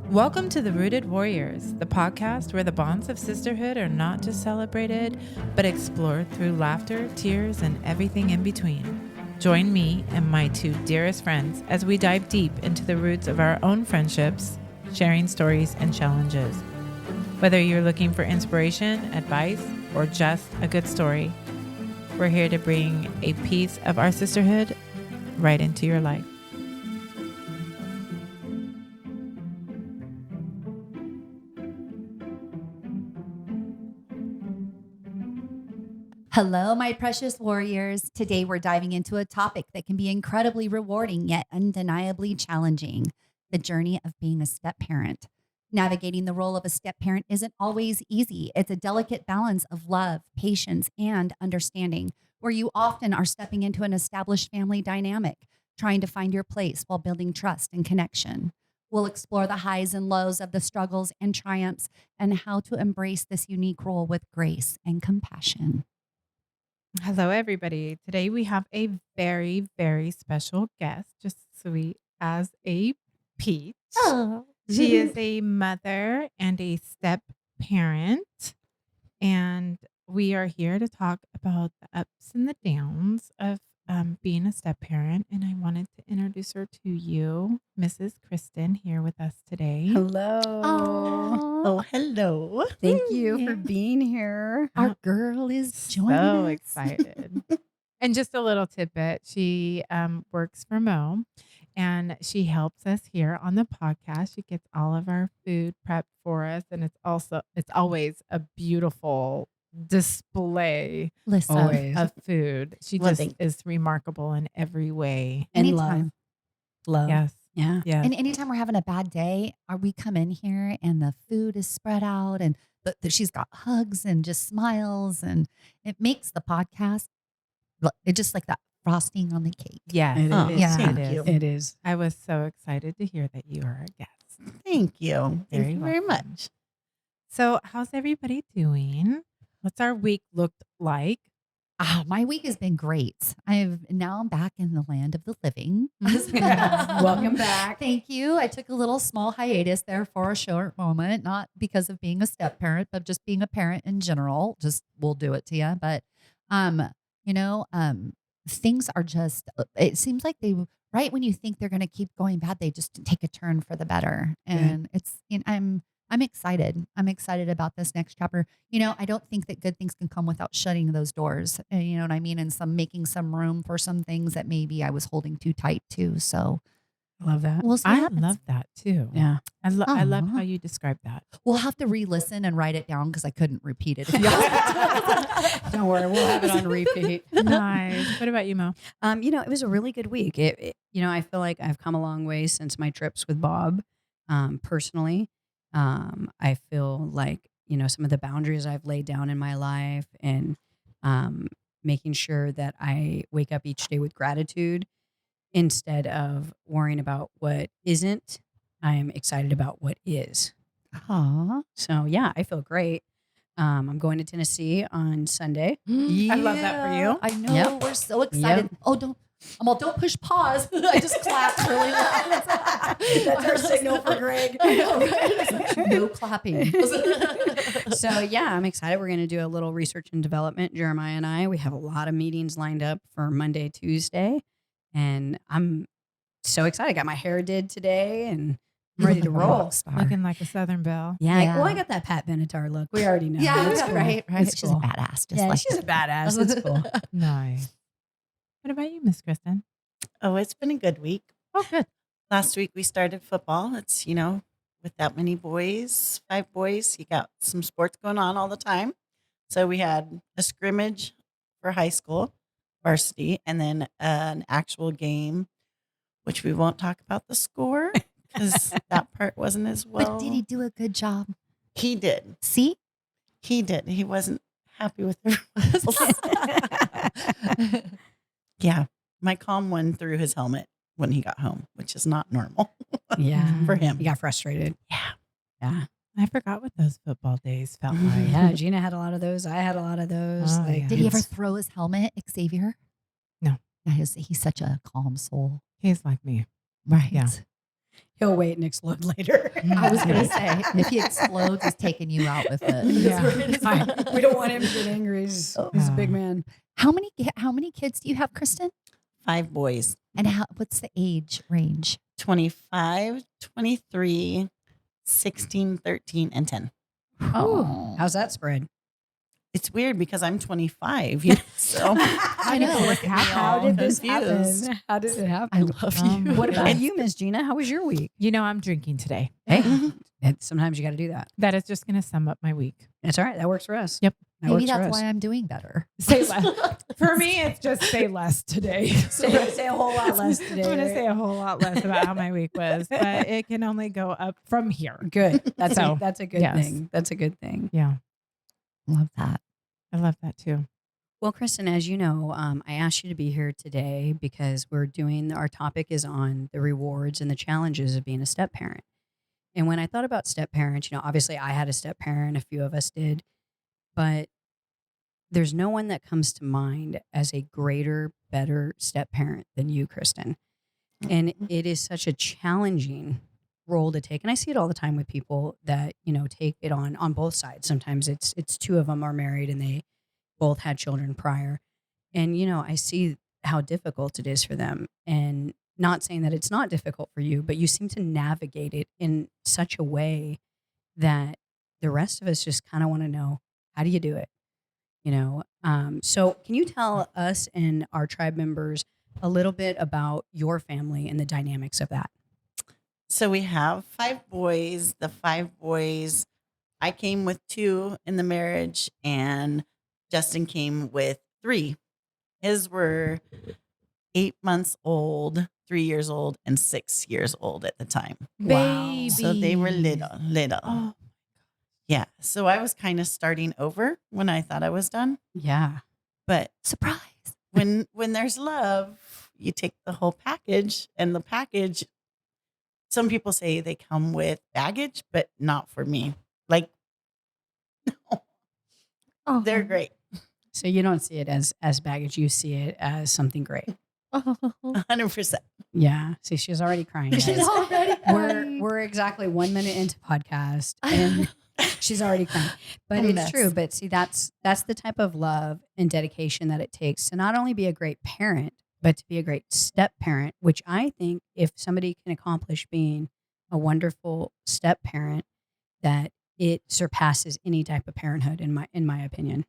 Welcome to the Rooted Warriors, the podcast where the bonds of sisterhood are not just celebrated, but explored through laughter, tears, and everything in between. Join me and my two dearest friends as we dive deep into the roots of our own friendships, sharing stories and challenges. Whether you're looking for inspiration, advice, or just a good story, we're here to bring a piece of our sisterhood right into your life. Hello, my precious warriors. Today we're diving into a topic that can be incredibly rewarding yet undeniably challenging: the journey of being a step parent. Navigating the role of a step parent isn't always easy. It's a delicate balance of love, patience, and understanding, where you often are stepping into an established family dynamic, trying to find your place while building trust and connection. We'll explore the highs and lows of the struggles and triumphs and how to embrace this unique role with grace and compassion. Hello, everybody. Today we have a very, very special guest, just sweet as a peach. Oh. She is a mother and a step parent, and we are here to talk about the ups and the downs of being a step parent. And I wanted to introduce her to you, Mrs. Kristen, here with us today. Hello. Oh, hello. Thank you for Yeah. being here. our girl is joining So us. excited. And just a little tidbit, she works for Mo, and she helps us here on the podcast. She gets all of our food prepped for us, and it's always a beautiful display Listen, Always. of food. She Well, just thank- is remarkable in every way. And anytime. love. Yes. Yeah. Yes. And anytime we're having a bad day, we come in here and the food is spread out and she's got hugs and just smiles, and it makes the podcast it's just like that frosting on the cake. Yes. It Oh, is. yeah. Thank It you. is. It is. I was so excited to hear that you are a guest. Thank you. Very Thank you very welcome. much. So, how's everybody doing? What's our week looked like? My week has been great. I'm back in the land of the living. Welcome back. Thank you. I took a little small hiatus there for a short moment, not because of being a step parent, but just being a parent in general. Just we'll do it to you. But things are just it seems like they right when you think they're gonna keep going bad, they just take a turn for the better. And it's I'm excited. I'm excited about this next chapter. I don't think that good things can come without shutting those doors. You know what I mean? And making some room for some things that maybe I was holding too tight to. So Love that. we'll see. What I happens. love that too. Yeah. I love Aw. how you describe that. We'll have to re-listen and write it down because I couldn't repeat it. Don't worry. We'll have it on repeat. Nice. What about you, Mo? It was a really good week. I feel like I've come a long way since my trips with Bob. Personally, I feel like, some of the boundaries I've laid down in my life and making sure that I wake up each day with gratitude instead of worrying about what isn't. I am excited about what is. Aw. So yeah, I feel great. I'm going to Tennessee on Sunday. I love that for you. I know. Yep. We're so excited. Oh, don't push pause. I just clapped really loud. That's our signal for Greg. I know, right? No clapping. So yeah, I'm excited. We're going to do a little research and development. Jeremiah and I, we have a lot of meetings lined up for Monday, Tuesday, and I'm so excited. I got my hair did today, and I'm ready to roll. Looking like a Southern belle. Yeah, Yeah. I got that Pat Benatar look. We already know. Yeah, It's cool. right. It's She's cool. a badass. Just Yeah, like she's a badass. It's cool. Nice. What about you, Miss Kristen? Oh, it's been a good week. Oh, good. Last week we started football. It's, with that many boys, 5 boys, you got some sports going on all the time. So we had a scrimmage for high school varsity and then an actual game, which we won't talk about the score because that part wasn't as well. But did he do a good job? He did. See? He did. He wasn't happy with the results. Yeah. My calm one threw his helmet when he got home, which is not normal Yeah, for him. he got frustrated. Yeah. I forgot what those football days felt like. Yeah, Gina had a lot of those. I had a lot of those. Oh, yeah. Did he ever it's- throw his helmet, Xavier? No. Yeah, he's such a calm soul. He's like me. Right. Yeah. he'll wait and explode later. I was going to say, if he explodes, he's taking you out with it. We don't want him to get angry. He's a big man. How many kids do you have, Kristen? 5 boys, And what's the age range? 25, 23, 16, 13, and 10. Oh, How's that spread? It's weird because I'm 25, so I know. How did this confused. happen? How did it happen? I love you. What about you, Miss Gina? How was your week? You know, I'm drinking today. Hey, sometimes you got to do that. That is just going to sum up my week. That's all right. That works for us. Yep. That Maybe works for that's us. why I'm doing better. Say less. For me, it's just say less today. Say a whole lot less today. I'm going to right? say a whole lot less about how my week was, but it can only go up from here. Good. That's So, a good yes. thing. That's a good thing. Yeah. Love that. I love that too. Well, Kristen, as you know, I asked you to be here today because our topic is on the rewards and the challenges of being a step parent. And when I thought about step parents, obviously I had a step parent, a few of us did, but there's no one that comes to mind as a greater, better step parent than you, Kristen. And it is such a challenging role to take. And I see it all the time with people that, take it on both sides. Sometimes it's 2 of them are married and they both had children prior. And, I see how difficult it is for them. And not saying that it's not difficult for you, but you seem to navigate it in such a way that the rest of us just kind of want to know, how do you do it? So can you tell us and our tribe members a little bit about your family and the dynamics of that? So we have 5 boys. The 5 boys, I came with 2 in the marriage, and Justin came with 3. His were 8 months old, 3 years old, and 6 years old at the time. Baby. So they were little. Oh, Yeah. So I was kind of starting over when I thought I was done. Yeah. But Surprise. when there's love, you take the whole package, and the package, some people say they come with baggage, but not for me. Like, no, Oh, they're great. So you don't see it as baggage. You see it as something great. Oh. 100%. Yeah. See, she's already crying. She's guys. already crying. We're exactly 1 minute into podcast and she's already crying. But A it's mess. true. But see, that's the type of love and dedication that it takes to not only be a great parent, but to be a great step parent, which I think if somebody can accomplish being a wonderful step parent, that it surpasses any type of parenthood in my opinion.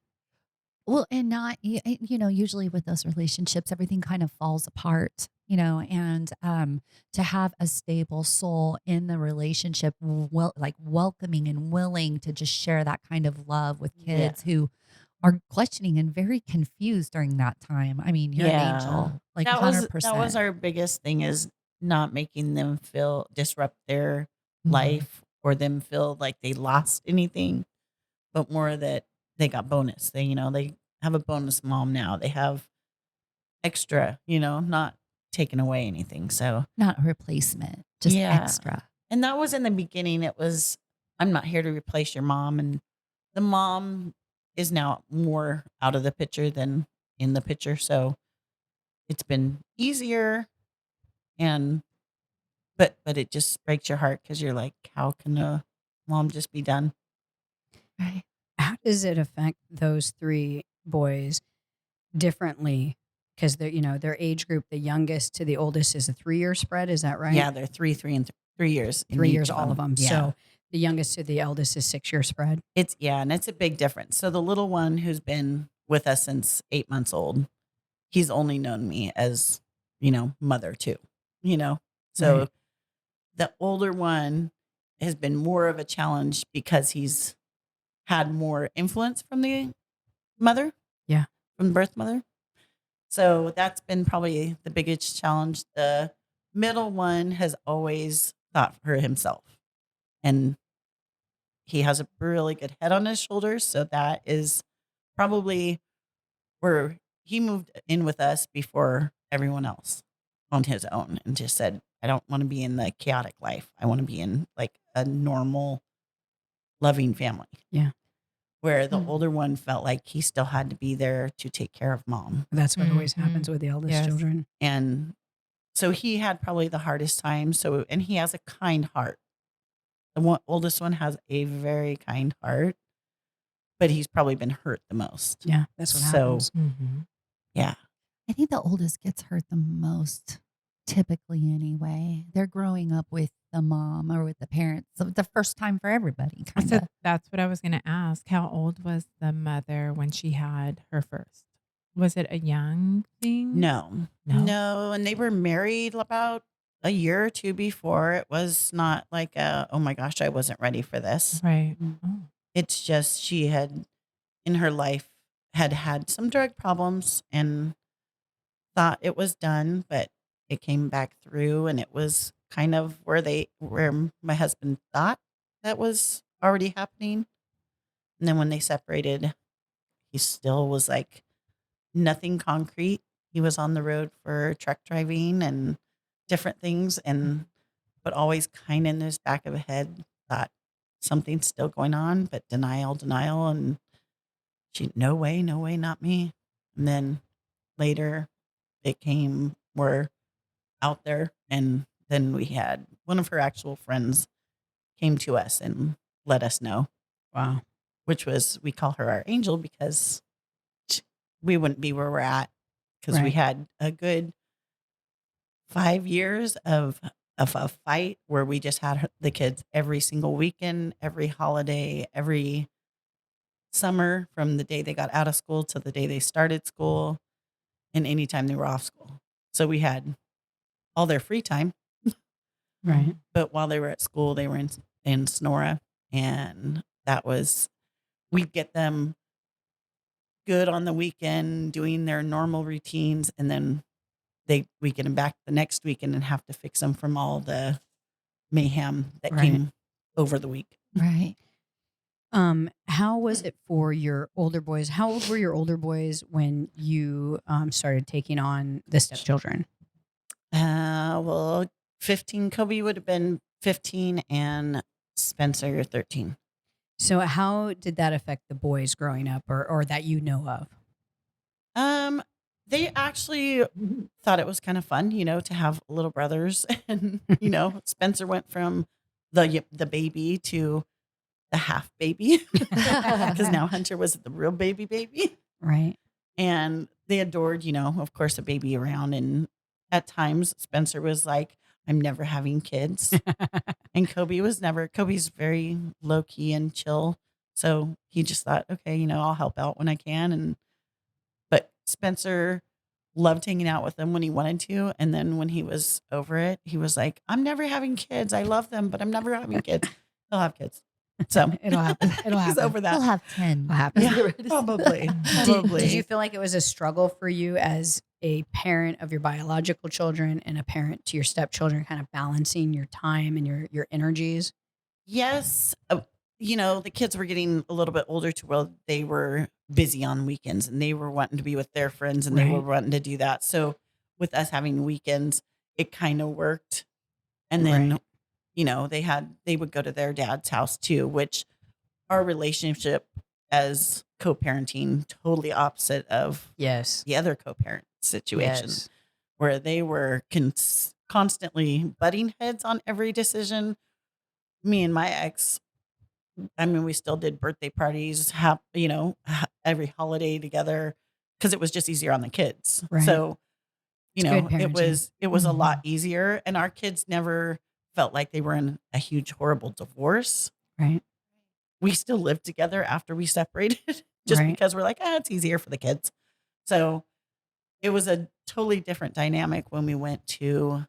Well, and not, usually with those relationships, everything kind of falls apart, and to have a stable soul in the relationship, like welcoming and willing to just share that kind of love with kids who are questioning and very confused during that time. I mean, you're an angel, like that 100%. was our biggest thing, is not making them disrupt their Mhm. life or them feel like they lost anything, but more that they got bonus. They have a bonus mom now. They have extra, not taking away anything. So, Not a replacement, just Yeah. extra. and that was in the beginning. It was, I'm not here to replace your mom. And the mom is now more out of the picture than in the picture. So it's been easier. But it just breaks your heart because you're like, how can a mom just be done? Right. How does it affect those 3 boys differently? Because their age group, the youngest to the oldest is a 3-year spread. Is that right? Yeah, they're 3 and 3 years. in 3 each years, all of them. Yeah. So the youngest to the eldest is 6-year spread. And it's a big difference. So the little one who's been with us since 8 months old, he's only known me as, mother too, So Right. the older one has been more of a challenge because he's had more influence from the mother. Yeah. From the birth mother. So that's been probably the biggest challenge. The middle one has always thought for himself, and he has a really good head on his shoulders. So that is probably where he moved in with us before everyone else on his own, and just said, I don't want to be in the chaotic life. I want to be in like a normal, loving family. Yeah. Where the Mm. older one felt like he still had to be there to take care of mom. That's what always Mhm. happens with the eldest Yes. children. And so he had probably the hardest time. So, and he has a kind heart. Oldest one has a very kind heart, but he's probably been hurt the most. Yeah, that's what So, happens. Mm-hmm. yeah. I think the oldest gets hurt the most, typically anyway. They're growing up with the mom or with the parents. So the first time for everybody, kind So of. that's what I was going to ask. How old was the mother when she had her first? Was it a young thing? No. And they were married about a year or two before. It was not like oh my gosh, I wasn't ready for this. Right. Mm. Oh. It's just she had in her life had some drug problems and thought it was done, but it came back through, and it was kind of where my husband thought that was already happening. And then when they separated, he still was like nothing concrete. He was on the road for truck driving and different things, but always kind of in his back of the head thought something's still going on, but denial. And she, no way, not me. And then later it came, we're out there. And then we had one of her actual friends came to us and let us know, Wow. which was, we call her our angel because we wouldn't be where we're at because we Right. had a good 5 years of a fight where we just had the kids every single weekend, every holiday, every summer, from the day they got out of school to the day they started school, and anytime they were off school. So we had all their free time, Right. but while they were at school, they were in Sonora, and that was, we'd get them good on the weekend doing their normal routines, and then we get them back the next weekend and have to fix them from all the mayhem that Right. came over the week. Right. How was it for your older boys? How old were your older boys when you started taking on the stepchildren? Well, 15, Kobe would have been 15 and Spencer 13. So how did that affect the boys growing up, or that you know of? They actually thought it was kind of fun, to have little brothers. And, Spencer went from the baby to the half baby because now Hunter was the real baby. Right. And they adored, of course, a baby around. And at times Spencer was like, I'm never having kids. And Kobe's very low key and chill. So he just thought, okay, I'll help out when I can. But Spencer loved hanging out with them when he wanted to. And then when he was over it, he was like, I'm never having kids. I love them, but I'm never having kids. He'll have kids. So It'll happen. It'll he's happen. over that. We'll have 10. What happens? Yeah, probably. Did you feel like it was a struggle for you as a parent of your biological children and a parent to your stepchildren, kind of balancing your time and your energies? Yes. The kids were getting a little bit older to where they were busy on weekends and they were wanting to be with their friends and they were Right. wanting to do that. So with us having weekends, it kind of worked. And then, Right. they would go to their dad's house too, which our relationship as co-parenting, totally opposite of Yes. the other co-parent situation Yes. where they were constantly butting heads on every decision. Me and my ex, I mean, we still did birthday parties, every holiday together because it was just easier on the kids. Right. So, It's good it parenting. was a lot easier, and our kids never felt like they were in a huge, horrible divorce. Right. We still lived together after we separated just Right. because we're like, it's easier for the kids. So it was a totally different dynamic when we went to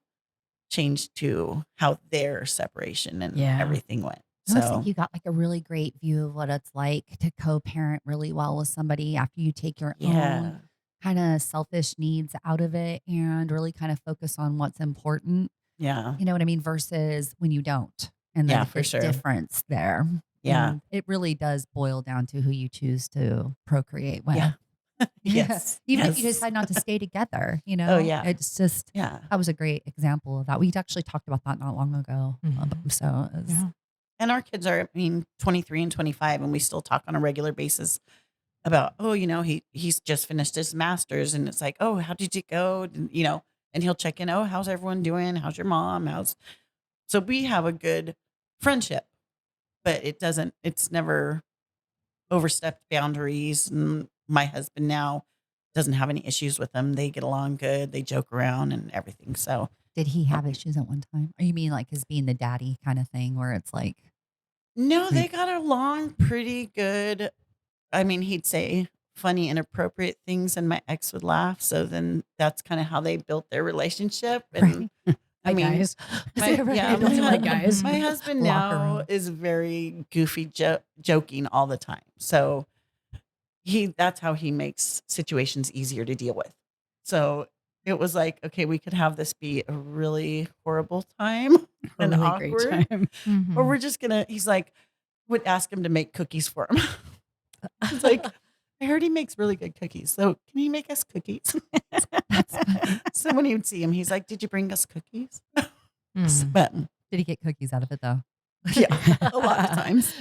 change to how their separation and Yeah. everything went. It looks So like you got like a really great view of what it's like to co-parent really well with somebody after you take your yeah, own kind of selfish needs out of it and really kind of focus on what's important. yeah, You know what I mean? Versus when you don't. And Yeah, there's for a sure. difference there. yeah, And it really does boil down to who you choose to procreate with. Yeah. yes, Even if you yes. decide not to stay together, yeah. it's just, yeah. that was a great example of that. We actually talked about that not long ago. Mhm. So it was, Yeah. And our kids are, 23 and 25, and we still talk on a regular basis about, he's just finished his master's, and it's like, oh, how did you go? And, and he'll check in. Oh, how's everyone doing? How's your mom? So we have a good friendship, but it's never overstepped boundaries. And my husband now doesn't have any issues with them. They get along good. They joke around and everything. So Did he have issues at one time? Or you mean like his being the daddy kind of thing where it's like, no, they got along pretty good. I mean, he'd say funny, inappropriate things, and my ex would laugh. So then that's kind of how they built their relationship. And I mean, guys. my, yeah, Built it like guys. my husband Locker now room. is very goofy, joking all the time. So that's how he makes situations easier to deal with. So it was like, okay, we could have this be a really horrible time A and really great awkward, time. or we're just he's like, would ask him to make cookies for him. He's like, I heard he makes really good cookies. So can you make us cookies? That's funny. So when he would see him, he's like, did you bring us cookies? Mhm. But Did he get cookies out of it though? yeah, a lot of times.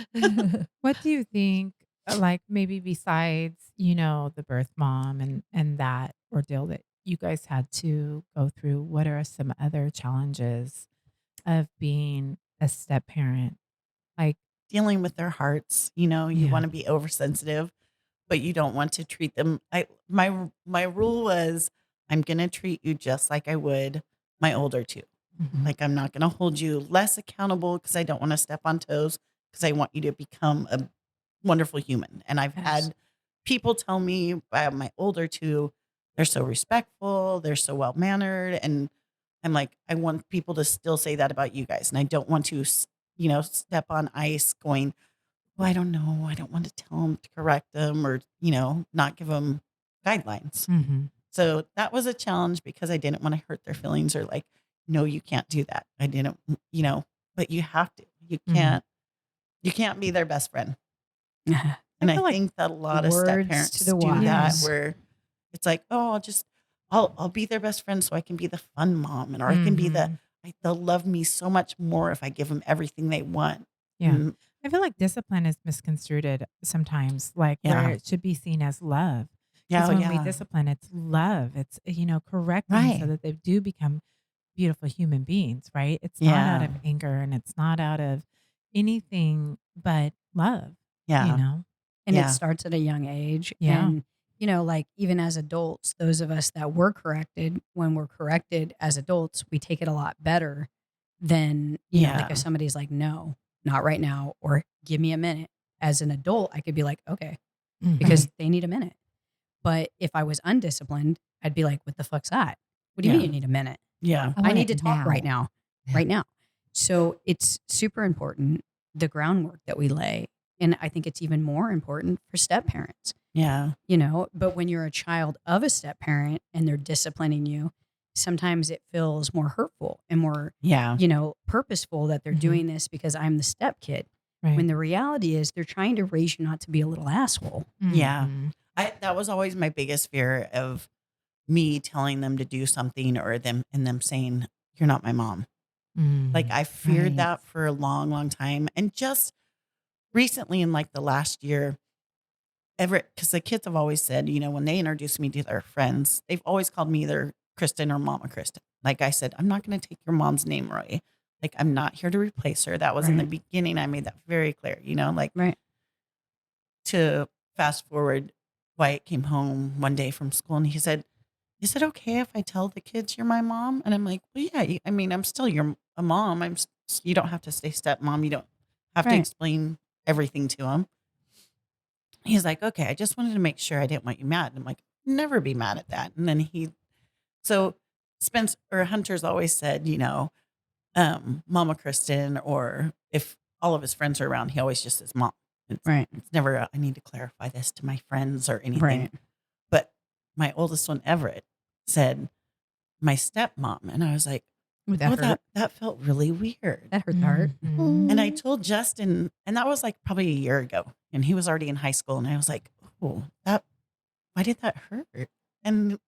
What do you think, like maybe besides, the birth mom and that ordeal that you guys had to go through, what are some other challenges of being a step parent? Like, Dealing with their hearts, you Yeah. want to be oversensitive, but you don't want to treat them. My rule was, I'm going to treat you just like I would my older two. mhm, Like, I'm not going to hold you less accountable because I don't want to step on toes, because I want you to become a wonderful human. And I've Yes. had people tell me, my older two, they're so respectful, they're so well mannered. And I'm like, I want people to still say that about you guys. And I don't want to, step on ice going, well, I don't know. I don't want to tell them to correct them, or, not give them guidelines. mhm, So that was a challenge because I didn't want to hurt their feelings, or like, no, you can't do that. I didn't, but you have to. You Mhm. can't be their best friend. I And I feel like think that a lot of step words parents to the do that, wise. where it's like, oh, I'll be their best friend so I can be the fun mom, or I can be Mhm. they'll love me so much more if I give them everything they want. Yeah. Mm, I feel like discipline is misconstrued sometimes, like where Yeah. it should be seen as love. Yeah. Because when we Yeah. discipline, it's love. It's, correcting so Right. that they do become beautiful human beings, right? It's not out Yeah. of anger and it's not out of anything but love, you Yeah. know? And it Yeah. starts at a young age. Yeah. And, like even as adults, those of us that were corrected, when we're corrected as adults, we take it a lot better than, like Yeah. if somebody's like, no, not right now, or give me a minute. As an adult, I could be like, okay, Mhm. because they need a minute. But if I was undisciplined, I'd be like, what the fuck's that? What do you Yeah. mean you need a minute? Yeah. I want need to it talk right now, Yeah. right now. So it's super important, the groundwork that we lay. And I think it's even more important for step parents, Yeah. but when you're a child of a step parent and they're disciplining you, sometimes it feels more hurtful and more, Yeah. purposeful that they're Mhm. doing this because I'm the step kid. Right. When the reality is they're trying to raise you not to be a little asshole. Yeah. Mhm. That was always my biggest fear, of me telling them to do something, or them saying, you're not my mom. Like, I feared Right. that for a long, long time. And just recently, in like the last year, because the kids have always said, when they introduce me to their friends, they've always called me either Kristen or Mama Kristen. Like I said, I'm not going to take your mom's name, Roy. Like, I'm not here to replace her. That was in the Right. beginning. I made that very clear, like, Right. to fast forward, Wyatt came home one day from school and he said, is it okay if I tell the kids you're my mom? And I'm like, well, yeah, I'm still a mom. You don't have to say stepmom. You don't have to Right. explain everything to them. He's like, okay, I just wanted to make sure I didn't want you mad. I'm like, never be mad at that. And then so Hunter's always said, Mama Kristen, or if all of his friends are around, he always just says mom. Right. It's never, I need to clarify this to my friends or anything. Right. But my oldest one, Everett, said my stepmom. And I was like, Would that hurt? that felt really weird. That hurt the heart. Mhm. And I told Justin, and that was like probably a year ago, and he was already in high school. And I was like, oh, why did that hurt? And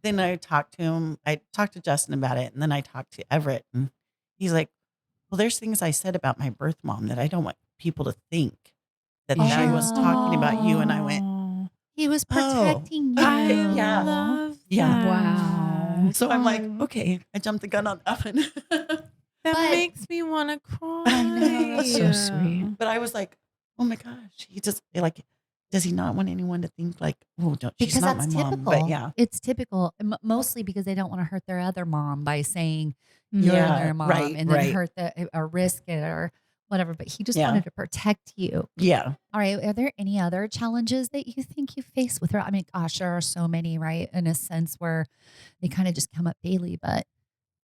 then I talked to him. I talked to Justin about it. And then I talked to Everett, and he's like, well, there's things I said about my birth mom that I don't want people to think that I was talking about you. And I went, Oh, He was Oh, protecting you. I Yeah. love Yeah. that. Wow. Yeah. So I'm like, Oh. okay, I jumped the gun on that one. That But- makes me want to cry. I know, that's so sweet. But I was like, oh my gosh, he just like, does he not want anyone to think like, oh, don't, she's because not that's my typical. mom? But yeah, It's typical, mostly because they don't want to hurt their other mom by saying you're their mom right, and then right. hurt or risk it or whatever. But he just Yeah. wanted to protect you. Yeah. All right. Are there any other challenges that you think you face with her? I mean, gosh, there are so many, right? In a sense where they kind of just come up daily, but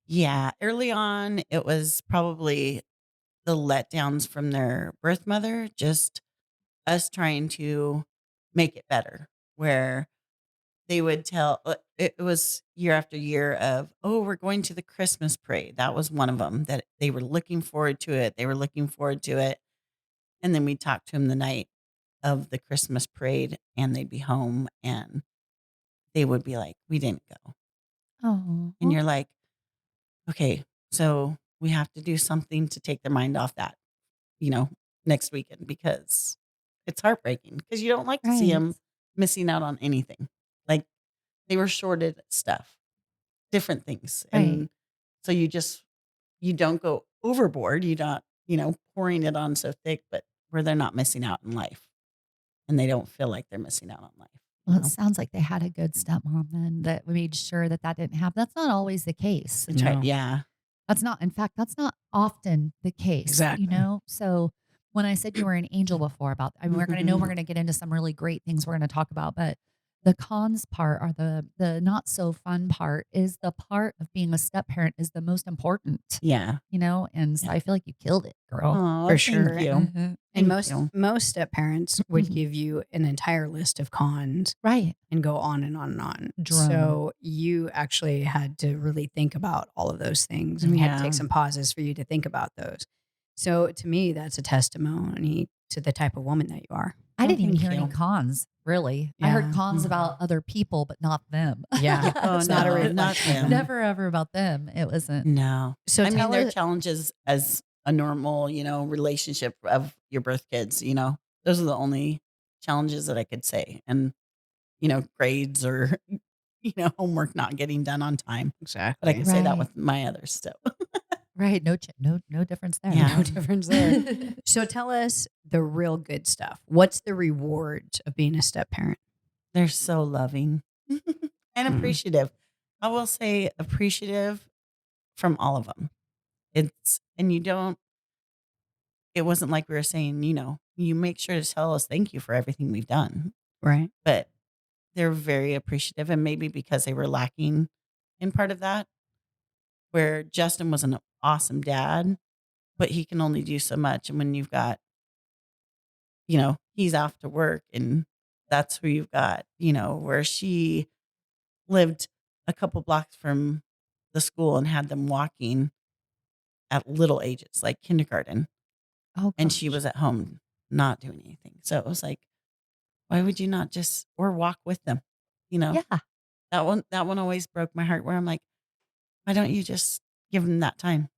Yeah. Early on, it was probably the letdowns from their birth mother, just us trying to make it better, where they would tell, it was year after year of, oh, we're going to the Christmas parade. That was one of them that they were looking forward to it. They were looking forward to it. And then we talked to them the night of the Christmas parade and they'd be home and they would be like, we didn't go. oh, And you're like, okay, so we have to do something to take their mind off that, next weekend because it's heartbreaking because you don't like to see right. them missing out on anything. Like they were shorted stuff, different things. Right. And so you don't go overboard. You're not, pouring it on so thick, but where they're not missing out in life and they don't feel like they're missing out on life. Well, it sounds like they had a good stepmom then that made sure that didn't happen. That's not always the case. That's right. No. Yeah. In fact, that's not often the case. Exactly. So when I said you were an angel before we're going to get into some really great things we're going to talk about, but the cons part or the not so fun part is the part of being a step parent is the most important, Yeah. and so I feel like you killed it, girl. Oh, For thank sure. you. Mhm. And Thank most step parents would Mhm. give you an entire list of cons Right. and go on and on and on. Drone. So you actually had to really think about all of those things. And we had to Yeah. take some pauses for you to think about those. So to me, that's a testimony to the type of woman that you are. I didn't even thank hear any you. cons, really. I heard Yeah. cons Mhm. about other people, but not them. Yeah. Oh, It's not a no, reflection not of them. them. Never ever about them. It wasn't. No. So I mean, tell there are us, challenges as a normal, relationship of your birth kids, those are the only challenges that I could say. And, grades or, homework not getting done on time. But I exactly. can say that Right. with my others. So, Right. No difference there. Yeah. No difference there. So tell us the real good stuff. What's the reward of being a step parent? they're so loving and Mm. appreciative. I will say appreciative from all of them. It wasn't like we were saying, you make sure to tell us thank you for everything we've done. Right. But they're very appreciative. And maybe because they were lacking in part of that, where Justin was an awesome dad, but he can only do so much. And when you've got, he's off to work and that's who you've got, where she lived a couple blocks from the school and had them walking at little ages, like kindergarten. Oh, And she gosh. was at home not doing anything. So it was like, why would you not just or walk with them? Yeah. That one always broke my heart where I'm like, why don't you just give them that time?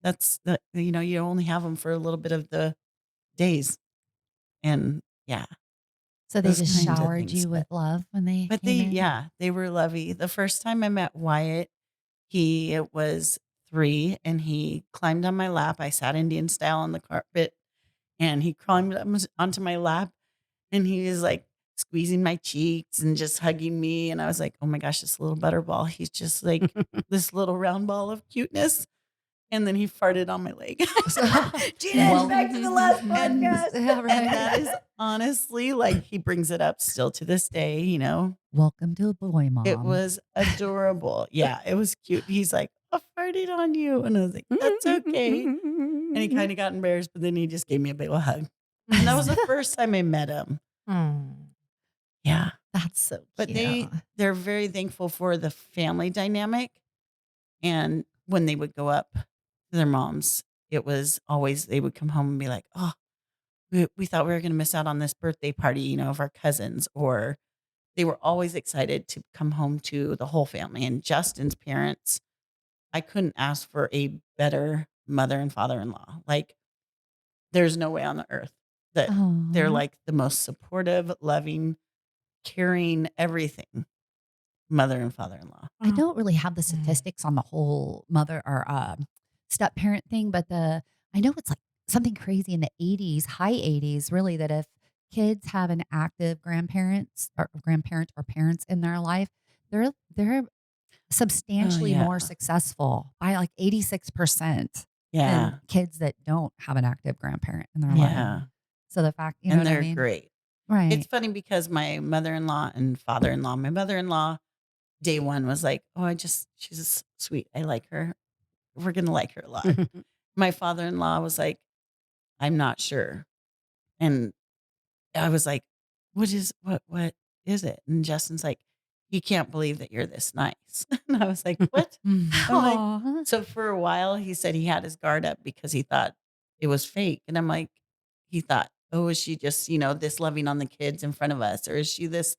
That's you only have them for a little bit of the days. And yeah, So they those just kinds of showered things, you with love when they but came in? they were lovey. The first time I met Wyatt, he was 3 and he climbed on my lap. I sat Indian style on the carpet and he climbed onto my lap and he was like squeezing my cheeks and just hugging me. And I was like, oh my gosh, this little butterball. He's just like this little round ball of cuteness. And then he farted on my leg. Gina, back to the last And- podcast. Yeah, right. And that is honestly like he brings it up still to this day, Welcome to Boy Mom. It was adorable. Yeah, it was cute. He's like, I farted on you. And I was like, that's okay. And he kind of got embarrassed, but then he just gave me a big old hug. And that was the first time I met him. Mm. Yeah. That's so cute. But they're very thankful for the family dynamic. And when they would go up to their moms, it was always they would come home and be like, oh, we thought we were going to miss out on this birthday party, of our cousins. Or they were always excited to come home to the whole family. And Justin's parents, I couldn't ask for a better mother and father-in-law. Like, there's no way on the earth that they're Aw. like the most supportive, loving, caring, everything. mother and father-in-law. I don't really have the Mm. statistics on the whole mother or step parent thing, but I know it's like something crazy in the 80s, high 80s, really, that if kids have an active grandparent or parents in their life, they're substantially yeah. more successful by like 86% Yeah. than kids that don't have an active grandparent in their life. Yeah. So the fact, you know And what I they're mean? great. Right. It's funny because my mother-in-law and father-in-law, my mother-in-law, day one was like, oh, she's sweet. I like her. We're going to like her a lot. My father-in-law was like, I'm not sure. And I was like, what is it? And Justin's like, he can't believe that you're this nice. And I was like, what? I'm like, Aw. so for a while he said he had his guard up because he thought it was fake. And I'm like, he thought, oh, is she just, this loving on the kids in front of us? Or is she this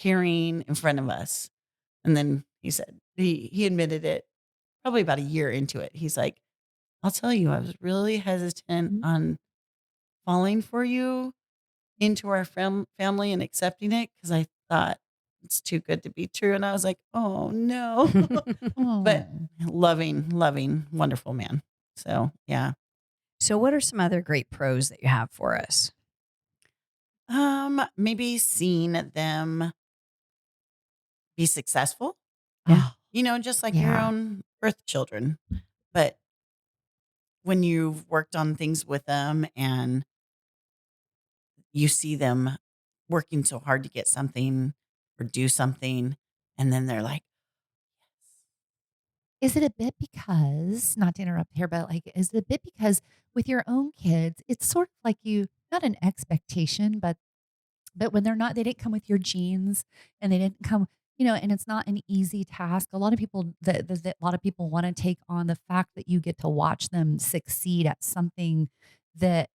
caring in front of us? And then he said, he admitted it probably about a year into it. He's like, I'll tell you, I was really hesitant on falling for you into our family and accepting it because I thought it's too good to be true. And I was like, oh no. But loving, wonderful man. So yeah. So what are some other great pros that you have for us? Maybe seeing them be successful. Yeah. Just like your own birth children. But when you've worked on things with them and you see them working so hard to get something or do something, and then they're like, Is it a bit because, not to interrupt here, but like, is it a bit because with your own kids, it's sort of like not an expectation, but when they didn't come with your genes and they didn't come, and it's not an easy task. A lot of people, a lot of people want to take on the fact that you get to watch them succeed at something that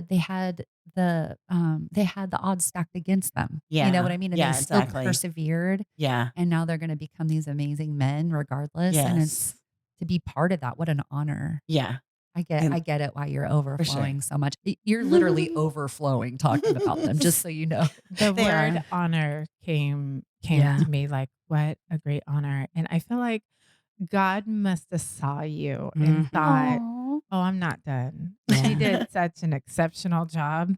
they had the odds stacked against them. You know Yeah. what I mean? And Yeah, they still exactly. persevered. yeah, And now they're going to become these amazing men regardless. And it's yes, to be part of that. What an honor. yeah, I And- get it why you're overflowing so much. You're literally overflowing talking about them, just so you know. The They word are. honor came Yeah. to me like, what a great honor. And I feel like God must have saw you and Mhm. thought, Aw. oh, I'm not done. Yeah. She did such an exceptional job.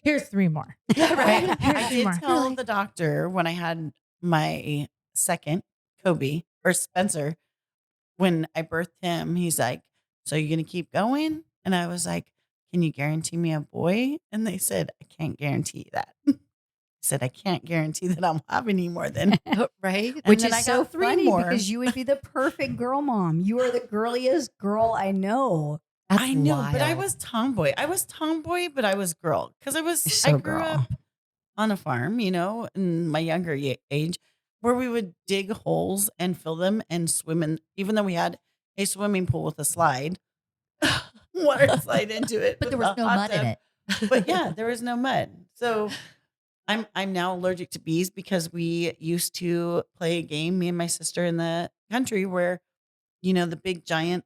Here's 3 more. Right. Here's I 3 did more. tell Really? the doctor when I had my second Kobe or Spencer, when I birthed him, he's like, so you're going to keep going? And I was like, can you guarantee me a boy? And they said, I can't guarantee you that. I said, I can't guarantee that I'll have any more than. Right? And Which then is I so got 3 funny more. because you would be the perfect girl mom. You are the girliest girl I know. That's I know, but I wild. was tomboy. But I was girl because You're I so grew girl. up on a farm, in my younger age, where we would dig holes and fill them and swim in. Even though we had a swimming pool with a slide, water slide into it, But there with was a no hot mud in tub. it. But yeah, there was no mud. So I'm now allergic to bees because we used to play a game, me and my sister in the country, where the big giant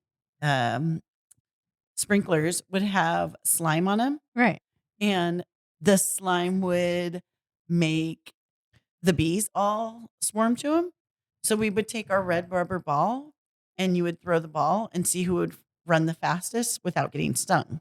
sprinklers would have slime on them, Right. and the slime would make the bees all swarm to them. So we would take our red rubber ball and you would throw the ball and see who would run the fastest without getting stung.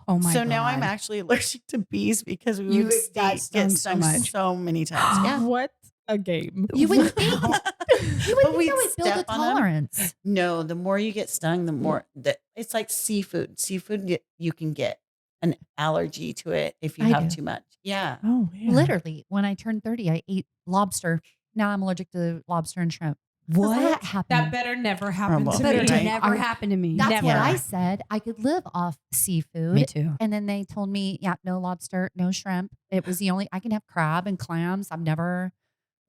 Oh my So God. now I'm actually allergic to bees because we You would got get stung so stung much. so many times. Yeah. What a game. You would think, But that we'd would build a step on 'em. tolerance. No, the more you get stung, the more that it's like seafood. Seafood, you can get an allergy to it if you I have do. too much. Yeah. Oh, yeah. Literally, when I turned 30, I ate lobster. Now I'm allergic to lobster and shrimp. Does What? that happen? That better never happen Horrible. to Better me. to Right. never happen to me. That's Never. what I said. I could live off seafood. Me too. And then they told me, yeah, no lobster, no shrimp. It was the only, I can have crab and clams. I've never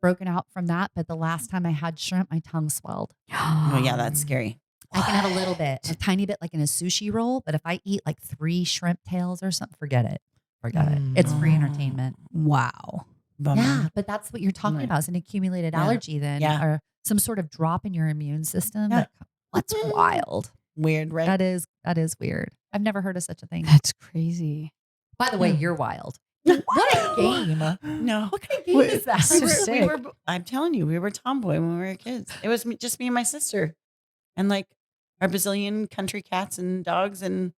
broken out from that. But the last time I had shrimp, my tongue swelled. Oh, yeah, that's scary. I can have a little bit, a tiny bit like in a sushi roll. But if I eat like 3 shrimp tails or something, forget it. Forget it. It's free entertainment. Wow. Bummer. Yeah. But that's what you're talking Right. about. It's an accumulated Yeah. allergy then. Yeah. Or some sort of drop in your immune system. Yeah. That's wild. Weird, right? That is weird. I've never heard of such a thing. That's crazy. By the way, Yeah. you're wild. What a game. No. What kind of game We- is that? So sick. I'm telling you, we were tomboy when we were kids. It was just me and my sister, and like our bazillion country cats and dogs and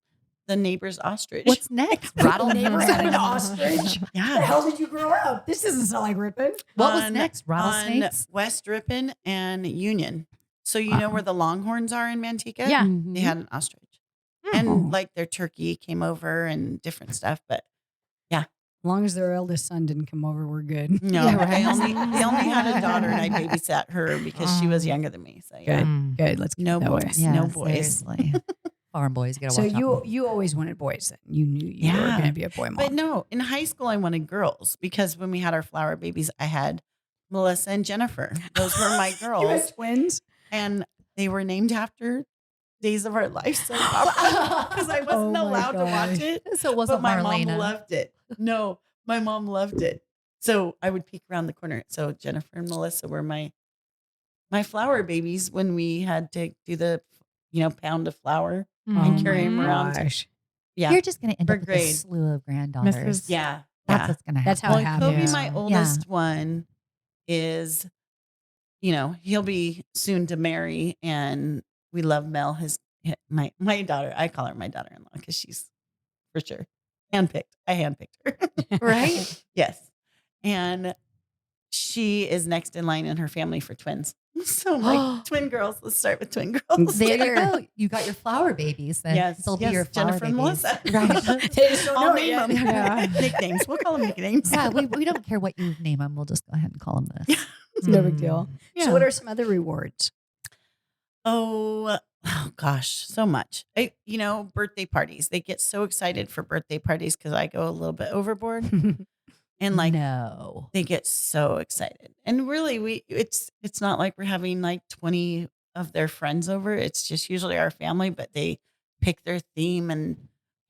the neighbor's ostrich. What's next? Rattle Neighbor had an ostrich. The yeah. hell did you grow up? This doesn't sound like Ripon. What was On- next? On Rattlesnakes? West Ripon and Union. So you know where the Longhorns are in Manteca? Yeah. They had an ostrich. And like their turkey came over and different stuff. But As long as their eldest son didn't come over, we're good. no, Yeah, right. they only had a daughter and I babysat her because she was younger than me. So yeah. Good. Good. Let's keep No it that boys. way. No boys. Seriously. Farm boys, you gotta So watch out. you always wanted boys then. You knew you were Yeah. going to be a boy mom. But no, in high school I wanted girls because when we had our flower babies, I had Melissa and Jennifer. Those were my You had girls. twins. And they were named after days of our life soap opera because I wasn't Oh my allowed to watch gosh. it. So it wasn't But my Marlena. mom loved it. No, my mom loved it. So I would peek around the corner. So Jennifer and Melissa were my flower babies when we had to do the pound of flour and carry Oh him my around. gosh. Yeah, You're just gonna end For up with a grade. slew of granddaughters. Mrs. yeah, That's yeah. what's gonna happen. That's how it Well, Kobe, happens. my oldest one, is he'll be soon to marry, and we love Mel. My daughter. I call her my daughter-in-law because she's for sure handpicked. I handpicked her. Right? Yes. And she is next in line in her family for twins. So I'm like, twin girls. Let's start with twin girls. There you go. You got your flower babies then. Yes. They'll yes, be your flower Jennifer and babies. Melissa. Right. They just don't I'll know name yet. them. Yeah. Nicknames. We'll call them nicknames. Yeah, we don't care what you name them. We'll just go ahead and call them this. It's no big deal. Yeah. So what are some other rewards? Oh gosh, so much. Birthday parties. They get so excited for birthday parties because I go a little bit overboard. And like no. they get so excited. And really it's not like we're having like 20 of their friends over. It's just usually our family, but they pick their theme and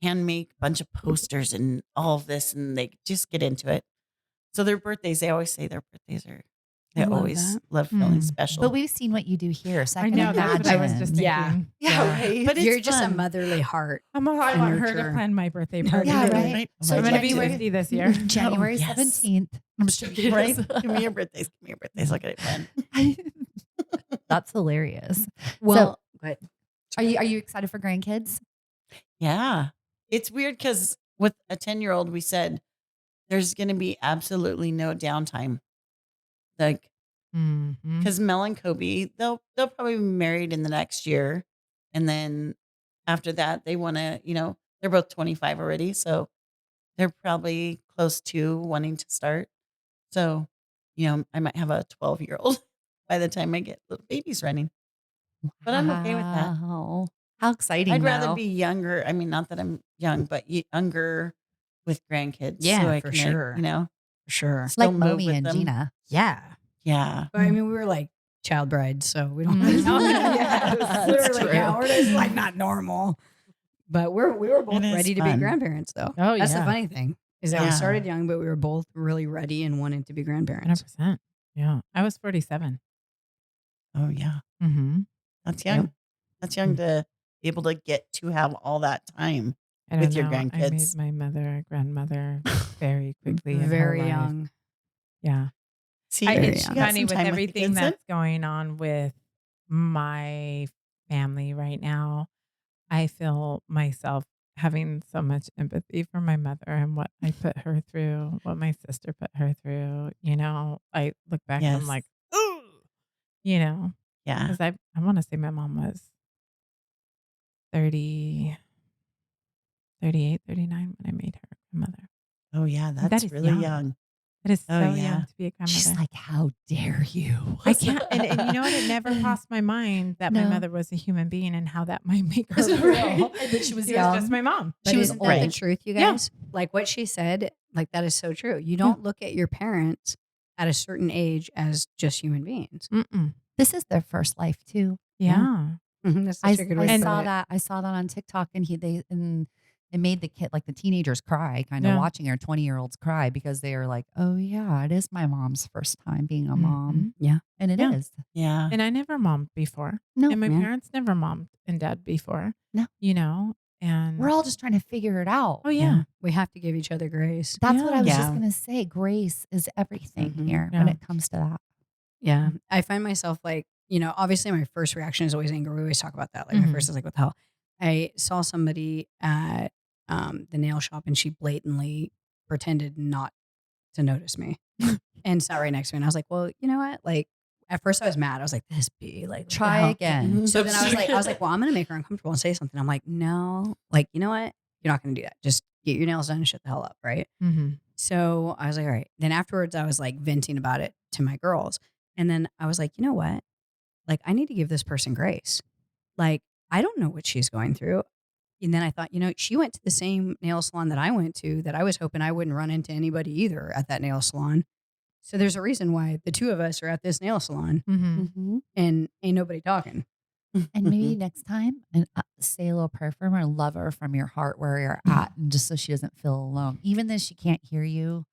hand make a bunch of posters and all of this and they just get into it. So their birthdays, they always say their birthdays are they I love always that. love feeling special. But we've seen what you do here. So I I can know that's what I was imagine. just thinking. Yeah. Yeah, right. But it's You're just a fun. motherly heart. I want her Nurture. to plan my birthday Yeah, party. Yeah, too. right. So I'm going to be January- 50 this year. January yes. 17th. I'm just joking. Right? Give me your birthdays. Give me your birthdays. Look at it, plan. That's hilarious. Well, but Are you excited for grandkids? Yeah. It's weird because with a 10-year-old, we said there's going to be absolutely no downtime. Like, Mhm. because Mel and Kobe, they'll probably be married in the next year. And then after that, they want to, they're both 25 already. So they're probably close to wanting to start. So, I might have a 12-year-old by the time I get little babies running. But I'm okay with that. Wow. How exciting. I'd rather though. be younger. I mean, not that I'm young, but younger with grandkids. Yeah, so I for can, sure. For sure. still like move Momi with and them. Gina. Yeah. Yeah. But I mean, we were like child brides, so we don't. Mhm. Yeah, it was That's literally, true. yeah, we're just like not normal. But we were both It is ready to be fun. grandparents, though. Oh, That's the yeah. funny thing is that we Yeah. started young, but we were both really ready and wanted to be grandparents. 100%. Yeah. I was 47. Oh, yeah. Mm-hmm. That's young. That's young to be able to get to have all that time. I don't With your know. I made grandkids. my mother a grandmother very quickly. in her Very life. young. Yeah. See, It's she got funny some with time everything the kids that's going on with my family right now. I feel myself having so much empathy for my mother and what I put her through, what my sister put her through. I look back and I'm Yes. like, ooh, yeah. Yeah. Because I want to say my mom was 30, 38, 39 when I made her a mother. Oh, yeah. That That's is really young. young. It is so Oh, young yeah. to be a grandmother. She's like, how dare you? I can't, and you know what? It never crossed my mind that my No. mother was a human being and how that might make her Is it feel. right? That she was She young. was just my mom. But She was isn't that right. the truth, you Yeah. guys? Like what she said, like that is so true. You don't look at your parents at a certain age as just human beings. Mm-mm. This is their first life too. Yeah. That's I, such a good way I to saw put it. that. I saw that on TikTok, and it made the kid, like the teenagers, cry. Kind of Yeah. watching our 20-year-olds cry because they are like, "Oh yeah, it is my mom's first time being a mom." Yeah. And it is. Yeah. And I never mommed before. No, And my Yeah. parents never mommed and dad before. No. And We're all just trying to figure it out. oh yeah. We have to give each other grace. That's what I was just Yeah. going to say. Grace is everything Mhm. here when Yeah. it comes to that. Yeah. I find myself like, obviously my first reaction is always anger. We always talk about that. Like my Mhm. first is like, what the hell? I saw somebody at the nail shop and she blatantly pretended not to notice me and sat right next to me. And I was like, well, you know what? Like at first I was mad. I was like, this B, like what the Try hell? again. So then I was like, well, I'm going to make her uncomfortable and say something. I'm like, no, like, you know what? You're not going to do that. Just get your nails done and shut the hell up. Right. Mm-hmm. So I was like, all right. Then afterwards, I was like venting about it to my girls. And then I was like, you know what? Like, I need to give this person grace. Like, I don't know what she's going through. And then I thought, she went to the same nail salon that I went to, that I was hoping I wouldn't run into anybody either at that nail salon. So there's a reason why the two of us are at this nail salon Mm-hmm. and ain't nobody talking. And maybe next time, and say a little prayer for her and love her from your heart where you're at, and just so she doesn't feel alone, even though she can't hear you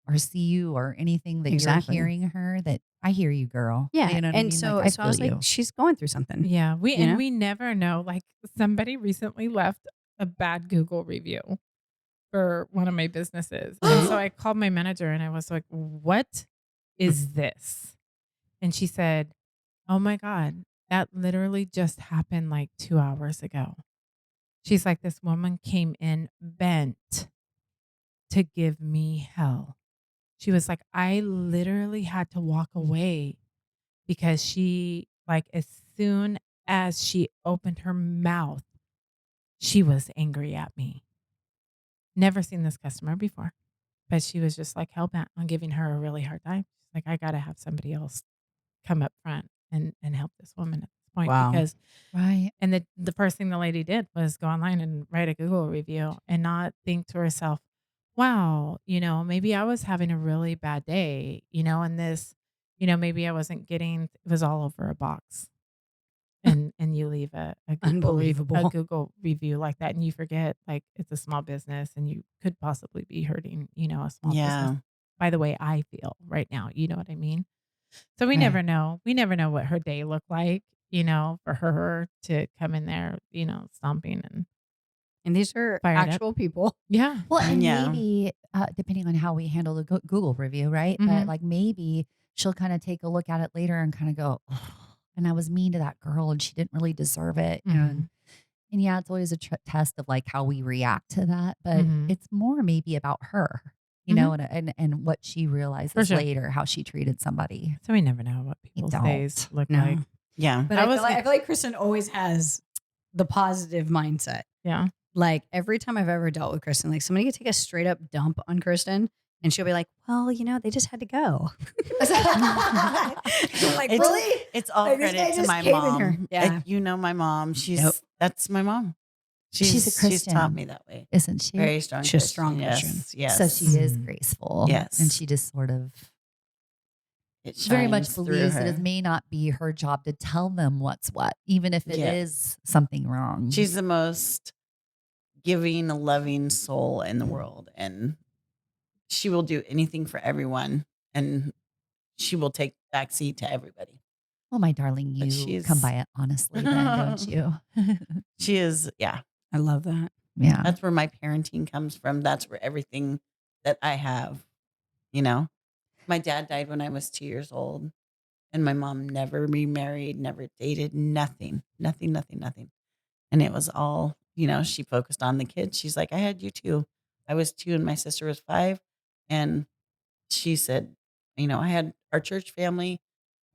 or see you or anything that Exactly. you're hearing her. That I hear you, girl. Yeah. You know what and I mean? so, Like, so I was feel like, you. she's going through something. Yeah. You know? We never know. Like somebody recently left a bad Google review for one of my businesses. And so I called my manager and I was like, what is this? And she said, oh my God, that literally just happened like 2 hours ago. She's like, this woman came in bent to give me hell. She was like, I literally had to walk away because she, like, as soon as she opened her mouth, she was angry at me. Never seen this customer before, but she was just like hell bent on giving her a really hard time. She's like, I got to have somebody else come up front and help this woman at this point. Wow. Because, Right. and the first thing the lady did was go online and write a Google review and not think to herself, wow, maybe I was having a really bad day, and this, maybe I wasn't getting, it was all over a box. And you leave a Unbelievable. Google review like that, and you forget like it's a small business, and you could possibly be hurting, a small Yeah. business. By the way, I feel right now, you know what I mean. So we Right. never know. We never know what her day looked like, for her to come in there, stomping And these are Fired up. actual people. yeah. Well, and Yeah. maybe depending on how we handle the Google review, right? But Mhm. like maybe she'll kind of take a look at it later and kind of go, "Ugh, and I was mean to that girl and she didn't really deserve it." Mhm. And yeah, it's always a test of like how we react to that, but Mhm. it's more maybe about her, and what she realizes sure. later, how she treated somebody. So we never know what people's don't. days look No. like. Yeah. But I I was feel, like, like- I feel like Kristen always has the positive mindset. Yeah. Like every time I've ever dealt with Kristen, like somebody could take a straight up dump on Kristen and she'll be like, well, they just had to go. I'm like, It's- really? It's all Like, this guy credit to just my came in here. mom. Yeah. My mom. Yep. That's my mom. She's a She's Christian. taught me that way. Isn't she? Very strong. She's a strong Yes. Yes. So she is Mhm. graceful. Yes. And she just sort of It very much shines through believes that her. it may not be her job to tell them what's what, even if it is something wrong. She's the most giving, loving soul in the world, and she will do anything for everyone, and she will take backseat to everybody. well, my darling, But you she's- come by it honestly, then, don't you? She is, yeah. I love that. Yeah. That's where my parenting comes from. That's where everything that I have, My dad died when I was 2 years old, and my mom never remarried, never dated, nothing. And it was all, she focused on the kids. She's like, I had you too. I was 2 and my sister was 5. And she said, I had our church family.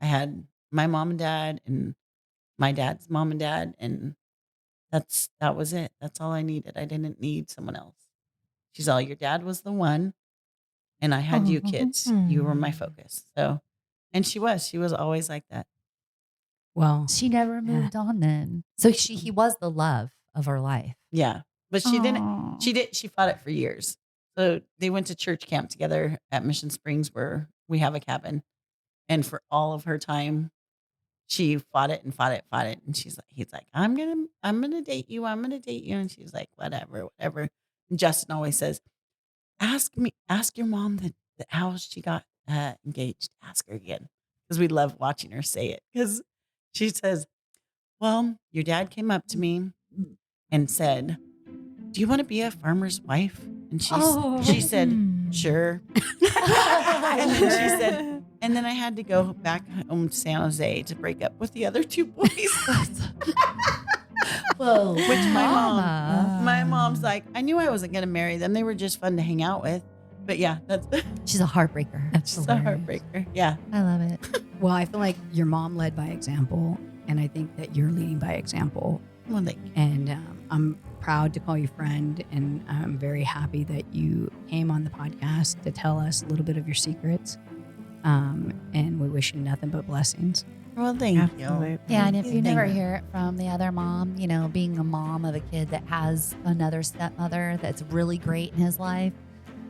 I had my mom and dad and my dad's mom and dad. And that was it. That's all I needed. I didn't need someone else. She's all, your dad was the one. And I had you kids. You were my focus. So, and she was always like that. Well, She never moved on then. So he was the love of her life. Yeah. But she didn't, Aw. she fought it for years. So they went to church camp together at Mission Springs where we have a cabin. And for all of her time, she fought it. And he's like, I'm going to date you. I'm going to date you. And she's like, whatever. And Justin always says, ask your mom how she got engaged. Ask her again. Because we love watching her say it. Because she says, well, your dad came up to me and said, do you want to be a farmer's wife? And she said, sure. And then she said, and then I had to go back home to San Jose to break up with the other two boys. Whoa. Which my mom's like, I knew I wasn't going to marry them. They were just fun to hang out with. But yeah, She's a heartbreaker. That's a heartbreaker. Yeah. I love it. Well, I feel like your mom led by example, and I think that you're leading by example. Well, thank you. And I'm proud to call you friend, and I'm very happy that you came on the podcast to tell us a little bit of your secrets. And we wish you nothing but blessings. Well, thank you. Yeah, and if you Thank never hear it from the other mom, being a mom of a kid that has another stepmother that's really great in his life,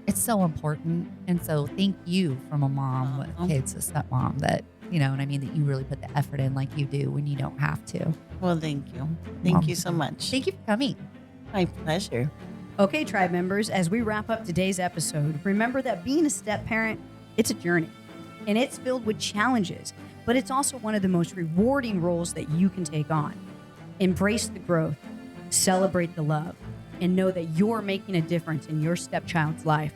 it's so important. And so thank you from a mom with kids, a stepmom that, you know what I mean, that you really put the effort in like you do when you don't have to. Well, thank you. Thank you so much. Thank you for coming. My pleasure. Okay, tribe members, as we wrap up today's episode, remember that being a step parent, it's a journey, and it's filled with challenges, but it's also one of the most rewarding roles that you can take on. Embrace the growth, celebrate the love, and know that you're making a difference in your stepchild's life.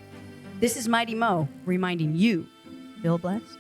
This is Mighty Mo reminding you, feel blessed.